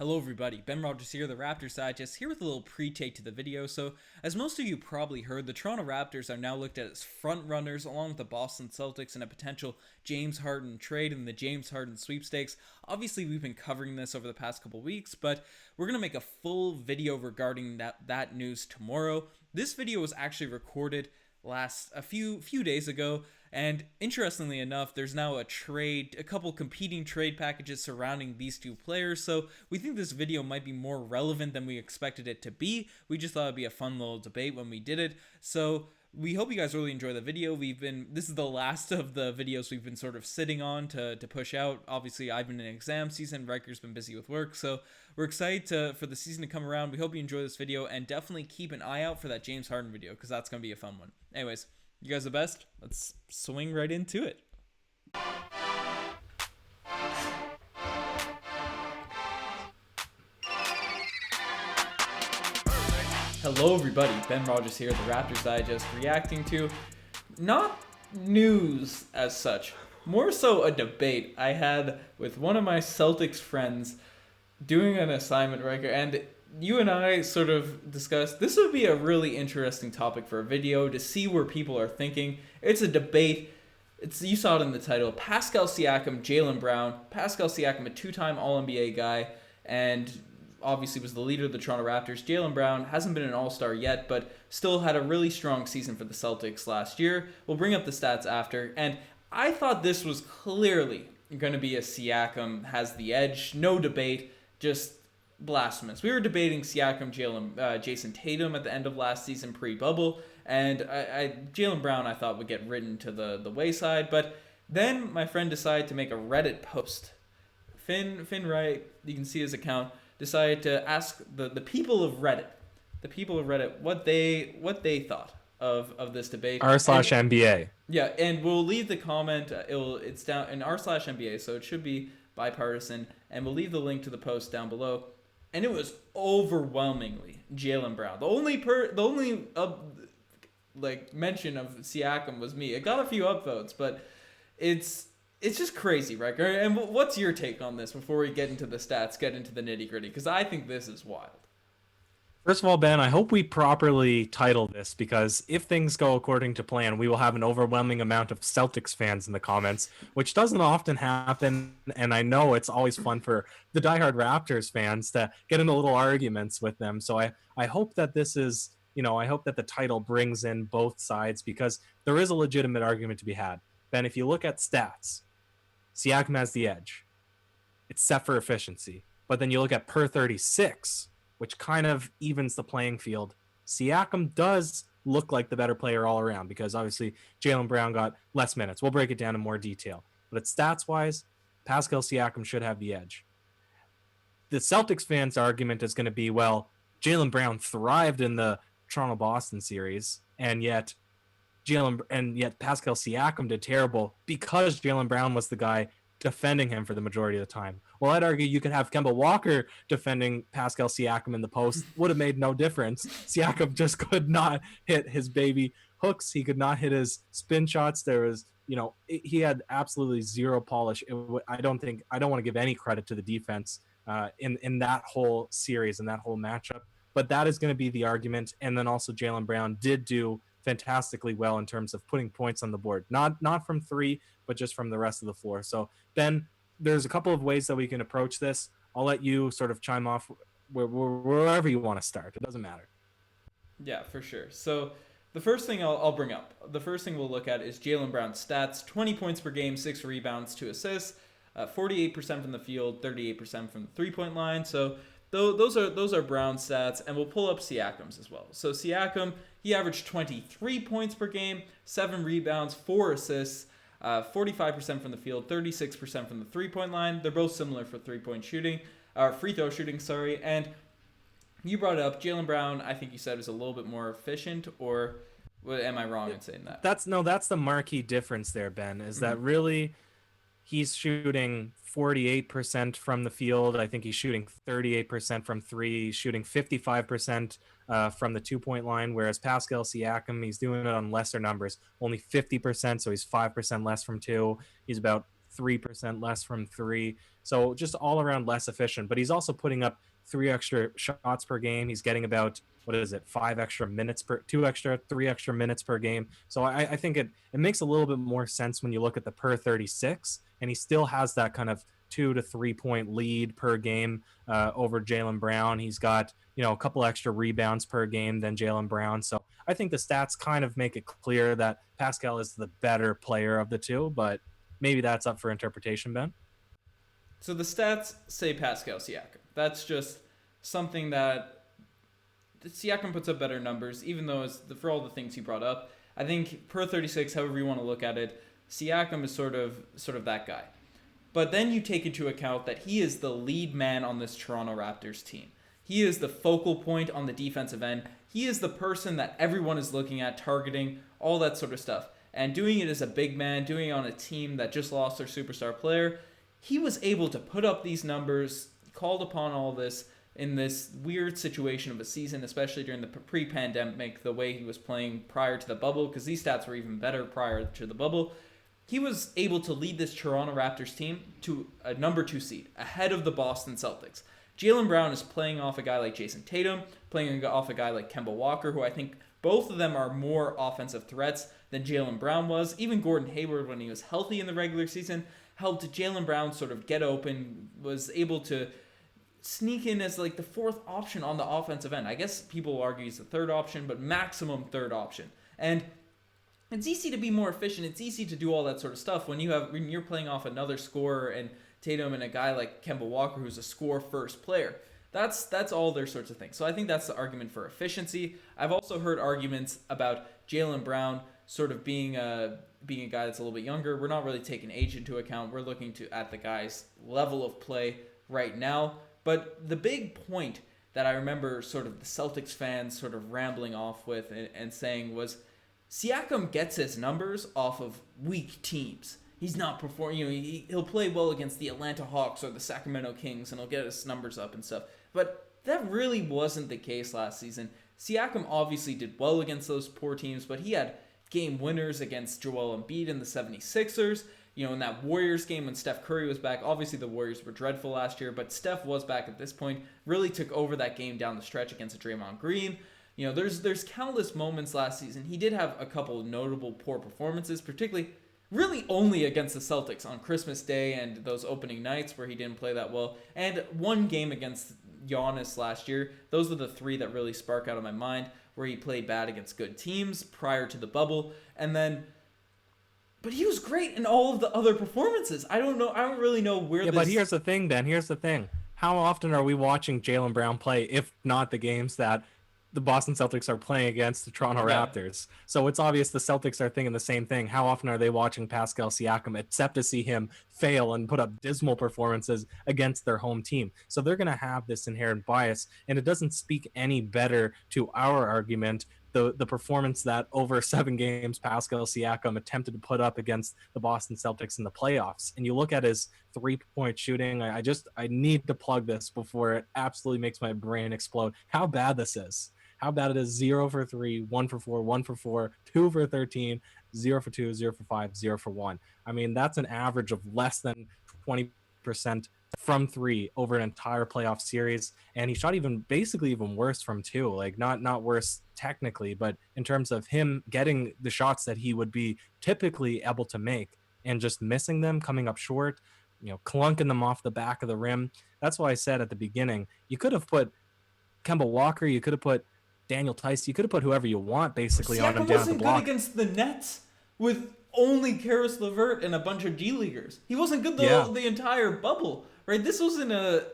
Hello everybody, Ben Rogers here, the Raptors Digest, here with a little pre-take to the video. So, as most of you probably heard, the Toronto Raptors are now looked at as front runners along with the Boston Celtics in a potential James Harden trade and the James Harden sweepstakes. Obviously, we've been covering this over the past couple weeks, but we're going to make a full video regarding that news tomorrow. This video was actually recorded a few days ago, and interestingly enough, there's now a couple competing trade packages surrounding these two players, so we think this video might be more relevant than we expected it to be. We just thought it'd be a fun little debate when we did it, so we hope you guys really enjoy the video. This is the last of the videos we've been sort of sitting on to push out. Obviously, I've been in exam season, Riker's been busy with work, so we're excited for the season to come around. We hope you enjoy this video, and definitely keep an eye out for that James Harden video, because that's going to be a fun one. Anyways, you guys are the best. Let's swing right into it. Hello everybody, Ben Rogers here, the Raptors Digest, reacting to not news as such, more so a debate I had with one of my Celtics friends doing an assignment, Riker, and you and I sort of discussed this would be a really interesting topic for a video to see where people are thinking. It's a debate. You saw it in the title. Pascal Siakam, Jaylen Brown. Pascal Siakam, a two-time All-NBA guy, and obviously was the leader of the Toronto Raptors. Jaylen Brown hasn't been an All-Star yet, but still had a really strong season for the Celtics last year. We'll bring up the stats after, and I thought this was clearly going to be a Siakam has the edge. No debate, just blasphemous. We were debating Siakam, Jason Tatum at the end of last season pre-bubble, and Jaylen Brown I thought would get ridden to the wayside, but then my friend decided to make a Reddit post. Finn Wright, you can see his account, decided to ask the people of Reddit what they thought of this debate. r/NBA. Yeah, and we'll leave the comment. It's down in r/NBA, so it should be bipartisan, and we'll leave the link to the post down below. And it was overwhelmingly Jaylen Brown. The only mention of Siakam was me. It got a few upvotes, but it's just crazy, right? And what's your take on this before we get into the stats, get into the nitty gritty? Because I think this is wild. First of all, Ben, I hope we properly title this, because if things go according to plan, we will have an overwhelming amount of Celtics fans in the comments, which doesn't often happen. And I know it's always fun for the diehard Raptors fans to get into little arguments with them. So I hope that this is, I hope that the title brings in both sides, because there is a legitimate argument to be had. Ben, if you look at stats, Siakam has the edge. It's set for efficiency. But then you look at per 36, which kind of evens the playing field. Siakam does look like the better player all around, because obviously Jaylen Brown got less minutes. We'll break it down in more detail. But it's stats-wise, Pascal Siakam should have the edge. The Celtics fans' argument is going to be, well, Jaylen Brown thrived in the Toronto-Boston series, and yet Pascal Siakam did terrible because Jaylen Brown was the guy defending him for the majority of the time. Well, I'd argue you could have Kemba Walker defending Pascal Siakam in the post. Would have made no difference. Siakam just could not hit his baby hooks. He could not hit his spin shots. There was, he had absolutely zero polish. I don't want to give any credit to the defense in that whole series and that whole matchup. But that is going to be the argument. And then also Jaylen Brown did do fantastically well in terms of putting points on the board. Not from three, but just from the rest of the floor. So, Ben, there's a couple of ways that we can approach this. I'll let you sort of chime off wherever you want to start. It doesn't matter. Yeah, for sure. So the first thing I'll bring up, the first thing we'll look at is Jaylen Brown's stats. 20 points per game, 6 rebounds, 2 assists, 48% from the field, 38% from the three-point line. So those are Brown's stats, and we'll pull up Siakam's as well. So Siakam, he averaged 23 points per game, 7 rebounds, 4 assists, 45% from the field, 36% from the three-point line. They're both similar for free throw shooting, and you brought it up, Jaylen Brown, I think you said, is a little bit more efficient, or am I wrong in saying that? That's the marquee difference there, Ben, is that really he's shooting 48% from the field. I think he's shooting 38% from three, he's shooting 55% from the two-point line, whereas Pascal Siakam, he's doing it on lesser numbers, only 50%, so he's 5% less from two. He's about 3% less from three. So just all around less efficient. But he's also putting up 3 extra shots per game. He's getting about, what is it, 5 extra minutes per, 3 extra minutes per game. So I think it makes a little bit more sense when you look at the per 36, and he still has that kind of 2 to 3 point lead per game over Jaylen Brown. He's got, a couple extra rebounds per game than Jaylen Brown. So I think the stats kind of make it clear that Pascal is the better player of the two, but maybe that's up for interpretation, Ben. So the stats say Pascal Siakam. That's just something that Siakam puts up better numbers, even though for all the things he brought up. I think per 36, however you want to look at it, Siakam is sort of that guy. But then you take into account that he is the lead man on this Toronto Raptors team. He is the focal point on the defensive end. He is the person that everyone is looking at, targeting, all that sort of stuff. And doing it as a big man, doing it on a team that just lost their superstar player, he was able to put up these numbers, called upon all this in this weird situation of a season, especially during the pre-pandemic, the way he was playing prior to the bubble, because these stats were even better prior to the bubble. He was able to lead this Toronto Raptors team to a number 2 seed, ahead of the Boston Celtics. Jaylen Brown is playing off a guy like Jason Tatum, playing off a guy like Kemba Walker, who I think both of them are more offensive threats than Jaylen Brown was. Even Gordon Hayward, when he was healthy in the regular season, helped Jaylen Brown sort of get open, was able to sneak in as like the 4th option on the offensive end. I guess people will argue he's the 3rd option, but maximum 3rd option. And it's easy to be more efficient. It's easy to do all that sort of stuff when you're playing off another scorer and Tatum and a guy like Kemba Walker, who's a score-first player. That's all their sorts of things. So I think that's the argument for efficiency. I've also heard arguments about Jaylen Brown sort of being a guy that's a little bit younger. We're not really taking age into account. We're looking at the guy's level of play right now. But the big point that I remember sort of the Celtics fans sort of rambling off with and saying was Siakam gets his numbers off of weak teams. He's not performing, he'll play well against the Atlanta Hawks or the Sacramento Kings and he'll get his numbers up and stuff. But that really wasn't the case last season. Siakam obviously did well against those poor teams, but he had game winners against Joel Embiid and the 76ers. In that Warriors game when Steph Curry was back, obviously the Warriors were dreadful last year, but Steph was back at this point, really took over that game down the stretch against Draymond Green. There's countless moments last season. He did have a couple of notable poor performances, particularly really only against the Celtics on Christmas Day and those opening nights where he didn't play that well, and one game against Giannis last year. Those are the 3 that really spark out of my mind, where he played bad against good teams prior to the bubble, but he was great in all of the other performances. I don't really know where But here's the thing, Ben. Here's the thing. How often are we watching Jaylen Brown play, if not the games that the Boston Celtics are playing against the Toronto Raptors? So it's obvious the Celtics are thinking the same thing. How often are they watching Pascal Siakam, except to see him fail and put up dismal performances against their home team? So they're going to have this inherent bias, and it doesn't speak any better to our argument, the performance that over 7 games Pascal Siakam attempted to put up against the Boston Celtics in the playoffs. And you look at his 3-point shooting, I need to plug this before it absolutely makes my brain explode. How bad this is. How bad it is. 0 for 3, 1 for 4, 1 for 4, 2 for 13, 0 for 2, 0 for 5, 0 for 1. I mean, that's an average of less than 20% from 3 over an entire playoff series. And he shot basically even worse from 2, like not worse technically, but in terms of him getting the shots that he would be typically able to make and just missing them, coming up short, clunking them off the back of the rim. That's why I said at the beginning, you could have put Kemba Walker, you could have put Daniel Tice, you could have put whoever you want basically on him down the block. Siakam wasn't good against the Nets with only Karis LeVert and a bunch of D-leaguers. He wasn't good the entire bubble, right? This wasn't a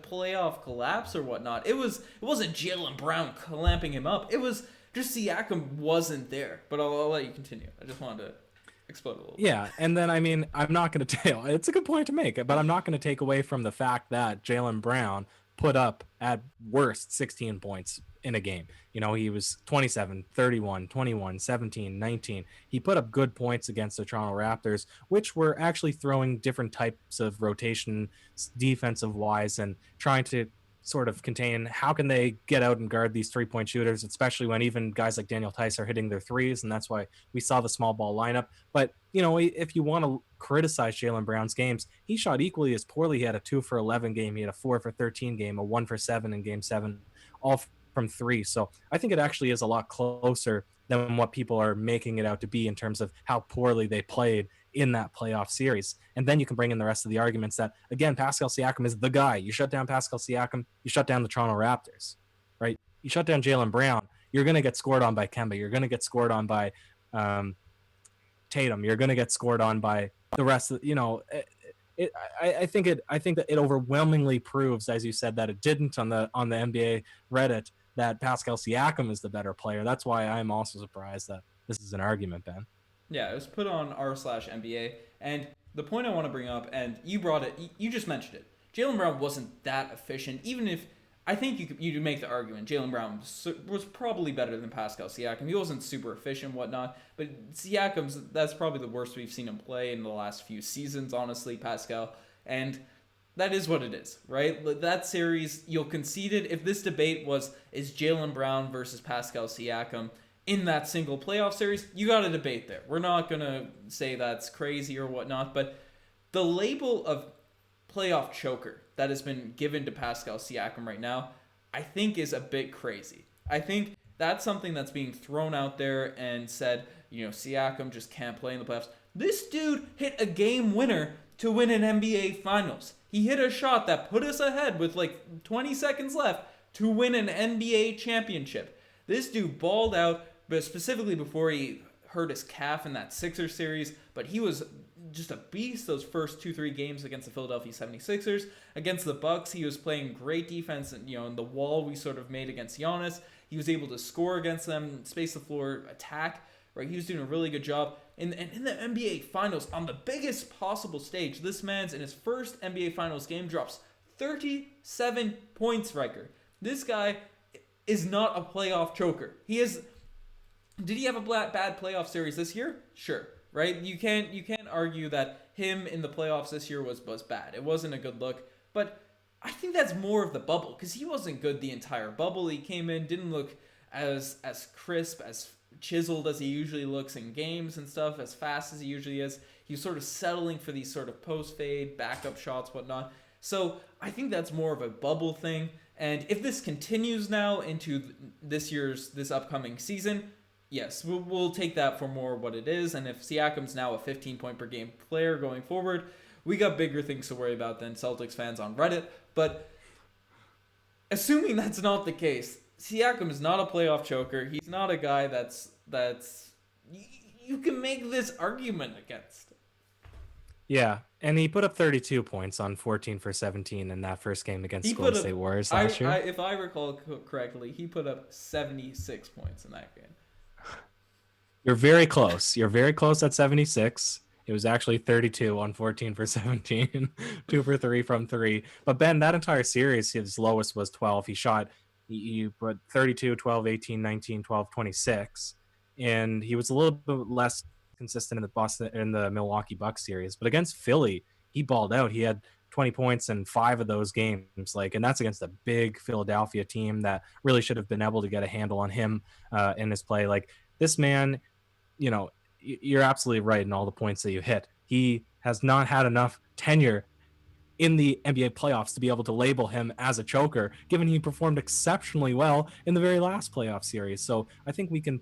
playoff collapse or whatnot. It wasn't Jaylen Brown clamping him up. It was just Siakam wasn't there. But I'll let you continue. I just wanted to explode a little. Yeah, and then I'm not going to tell. It's a good point to make, but I'm not going to take away from the fact that Jaylen Brown put up at worst 16 points in a game. He was 27, 31, 21, 17, 19. He put up good points against the Toronto Raptors, which were actually throwing different types of rotation defensive wise and trying to sort of contain how can they get out and guard these 3-point shooters, especially when even guys like Daniel Tice are hitting their threes. And that's why we saw the small ball lineup. But if you want to criticize Jaylen Brown's games, he shot equally as poorly. He had a 2 for 11 game. He had a 4 for 13 game, a 1 for 7 in game 7, all from 3. So I think it actually is a lot closer than what people are making it out to be in terms of how poorly they played in that playoff series. And then you can bring in the rest of the arguments that, again, Pascal Siakam is the guy. You shut down Pascal Siakam, you shut down the Toronto Raptors, right? You shut down Jaylen Brown, you're going to get scored on by Kemba. You're going to get scored on by Tatum. You're going to get scored on by the rest of, I think that it overwhelmingly proves, as you said, that it didn't on the NBA Reddit, that Pascal Siakam is the better player. That's why I'm also surprised that this is an argument, Ben. Yeah, it was put on r/NBA, and the point I want to bring up, and you brought it, you just mentioned it. Jaylen Brown wasn't that efficient, even if I think you could make the argument Jaylen Brown was probably better than Pascal Siakam. He wasn't super efficient, whatnot, but that's probably the worst we've seen him play in the last few seasons, honestly, Pascal, and that is what it is, right? That series, you'll concede it. If this debate is Jaylen Brown versus Pascal Siakam in that single playoff series, you got a debate there. We're not going to say that's crazy or whatnot, but the label of playoff choker that has been given to Pascal Siakam right now, I think is a bit crazy. I think that's something that's being thrown out there and said, Siakam just can't play in the playoffs. This dude hit a game winner to win an NBA Finals. He hit a shot that put us ahead with 20 seconds left to win an NBA championship. This dude balled out, but specifically before he hurt his calf in that Sixers series, but he was just a beast those first 2-3 games against the Philadelphia 76ers. Against the Bucks, he was playing great defense, and in the wall we sort of made against Giannis. He was able to score against them, space the floor, attack. Right, he was doing a really good job. And in the NBA Finals, on the biggest possible stage, this man's in his first NBA Finals game drops 37 points, Riker. This guy is not a playoff choker. Did he have a bad playoff series this year? Sure. Right? You can't argue that him in the playoffs this year was bad. It wasn't a good look. But I think that's more of the bubble, because he wasn't good the entire bubble. He came in, didn't look as crisp, as chiseled as he usually looks in games and stuff, as fast as he usually is. He was sort of settling for these sort of post-fade, backup shots, whatnot. So I think that's more of a bubble thing. And if this continues now into this upcoming season, yes, we'll take that for more what it is. And if Siakam's now a 15-point per game player going forward, we got bigger things to worry about than Celtics fans on Reddit. But assuming that's not the case, Siakam is not a playoff choker. He's not a guy that's you can make this argument against. Yeah, and he put up 32 points on 14 for 17 in that first game against Golden State Warriors last year. If I recall correctly, he put up 76 points in that game. You're very close. You're very close at 76. It was actually 32 on 14 for 17, 2 for 3 from 3. But Ben, that entire series, his lowest was 12. He put 32, 12, 18, 19, 12, 26. And he was a little bit less consistent in the Milwaukee Bucks series. But against Philly, he balled out. He had 20 points in 5 of those games. And that's against a big Philadelphia team that really should have been able to get a handle on him in his play. This man, you're absolutely right in all the points that you hit. He has not had enough tenure in the NBA playoffs to be able to label him as a choker, given he performed exceptionally well in the very last playoff series. So I think we can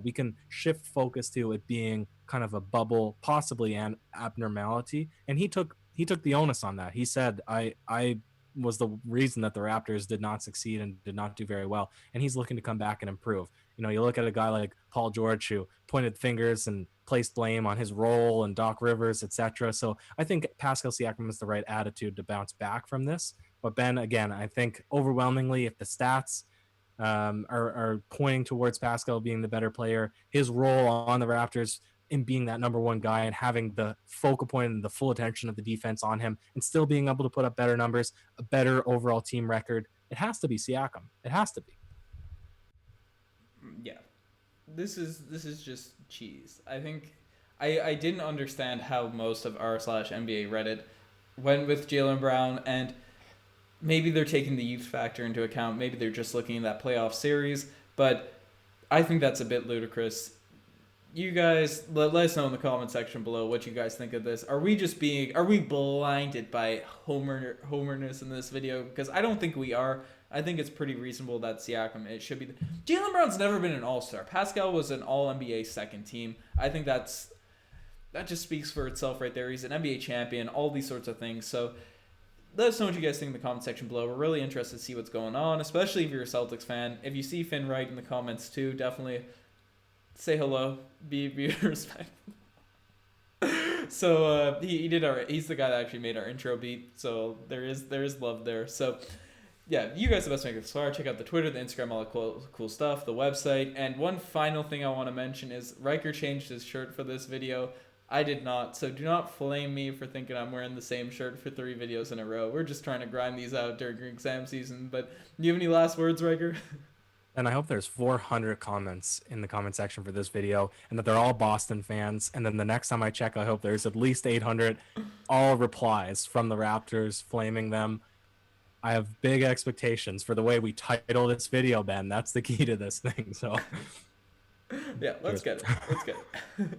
we can shift focus to it being kind of a bubble, possibly an abnormality. And he took the onus on that. He said, I was the reason that the Raptors did not succeed and did not do very well. And he's looking to come back and improve. You look at a guy like Paul George, who pointed fingers and placed blame on his role, and Doc Rivers, etc. So I think Pascal Siakam has the right attitude to bounce back from this. But Ben, again, I think overwhelmingly, if the stats are pointing towards Pascal being the better player, his role on the Raptors in being that number one guy and having the focal point and the full attention of the defense on him and still being able to put up better numbers, a better overall team record, it has to be Siakam. It has to be. Yeah. This is just cheese. I think I didn't understand how most of r/NBA Reddit went with Jaylen Brown, and maybe they're taking the youth factor into account. Maybe they're just looking at that playoff series, but I think that's a bit ludicrous. you guys let us know in the comment section below what you guys think of this. Are we blinded by homerness in this video? Because I don't think we are. I think it's pretty reasonable that Siakam, it should be. Jaylen Brown's never been an all-star. Pascal was an all-NBA second team. I think that just speaks for itself right there. He's an NBA champion, all these sorts of things. So let us know what you guys think in the comment section below. We're really interested to see what's going on, especially if you're a Celtics fan. If you see Finn Wright in the comments too, definitely say hello. Be respectful. So he's the guy that actually made our intro beat. So there is love there. So yeah, you guys are the best make it far. Check out the Twitter, the Instagram, all the cool stuff, the website. And one final thing I want to mention is Ryker changed his shirt for this video. I did not, so do not flame me for thinking I'm wearing the same shirt for 3 videos in a row. We're just trying to grind these out during exam season. But do you have any last words, Ryker? And I hope there's 400 comments in the comment section for this video, and that they're all Boston fans. And then the next time I check, I hope there's at least 800 all replies from the Raptors flaming them. I have big expectations for the way we title this video, Ben. That's the key to this thing. So yeah, let's get it.